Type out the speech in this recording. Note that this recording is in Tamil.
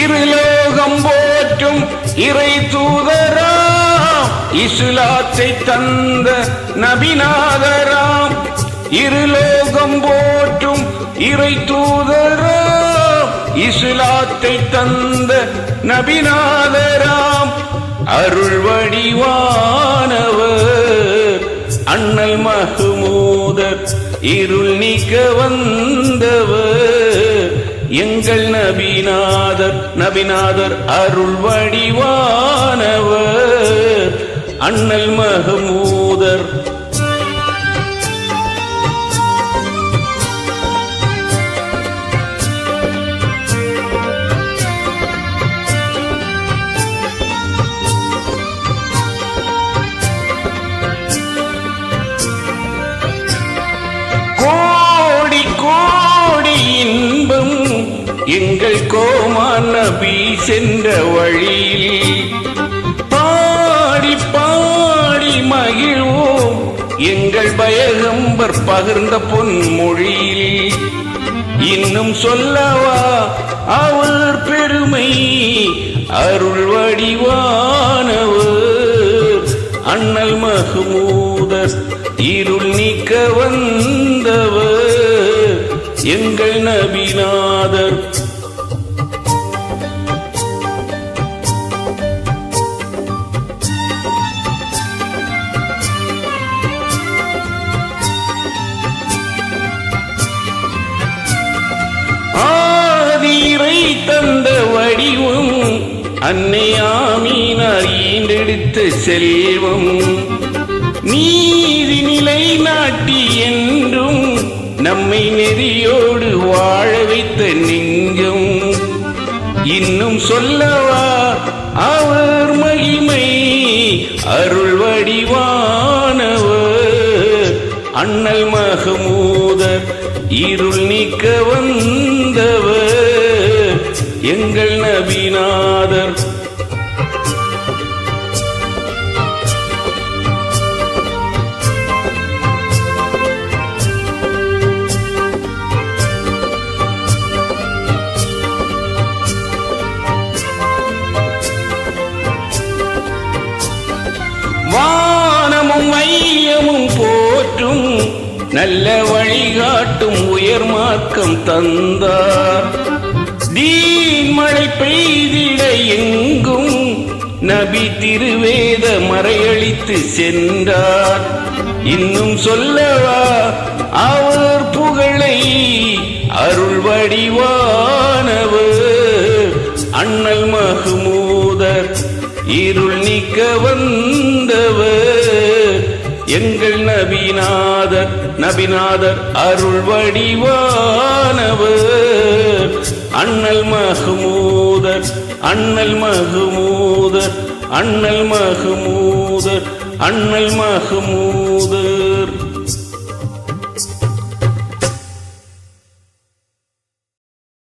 இருலோகம் போற்றும் இறை தூதராம் இஸ்லாத்தை தந்த நபிநாதராம். இருலோகம் போற்றும் இறை தூதராம் இஸ்லாத்தை தந்த நபிநாதராம். அருள் வடிவானவர் அண்ணல் மஹ்மூதர் இருள் நீக்க வந்தவர் எங்கள் நபிநாதர் அருள் வடிவானவர் அண்ணல் மஹ்மூதர். கோடி கோடி இன்பம் எங்கள் கோமான் நபி சென்ற வழியில் பாடி பாடி மகிழ்வோம் எங்கள் பயகம்பர் பகிர்ந்த பொன்மொழியில். இன்னும் சொல்லவா அவர் பெருமை அருள் வடிவானவர் அண்ணல் மஹ்மூதர் இருள் நீக்க வந்தவர் எங்கள் நபிநாதர். ஆதிரை தந்த வடிவம் அன்னை ஆமீனார் ஈண்டெடுத்த செல்வம் நீதி நிலை நாட்டி என்றும் நம்மை நெறியோடு வாழ வைத்த நெஞ்சம். இன்னும் சொல்லவா அவர் மகிமை அருள் வடிவானவர் அண்ணல் மஹ்மூதர் இருள் நீக்க வந்தவர் எங்கள் நபிநாதர். வானமும் மையமும் போற்றும் நல்ல வழிகாட்டும் உயர் மார்க்கம் தந்தார். தீன் மழை பெய்திட எங்கும் நபி திருவேத மறையளித்து சென்றார். இன்னும் சொல்லவா அவர் புகழை அருள் வடிவானவர் அண்ணல் மஹ்மூதர் இருள் நீக்க வந்தவர் எங்கள் நபிநாதர் அருள் வடிவானவர் அண்ணல் மஹ்மூதர் அண்ணல் மஹ்மூதர் அண்ணல் மஹ்மூதர் அண்ணல் மஹ்மூதர்.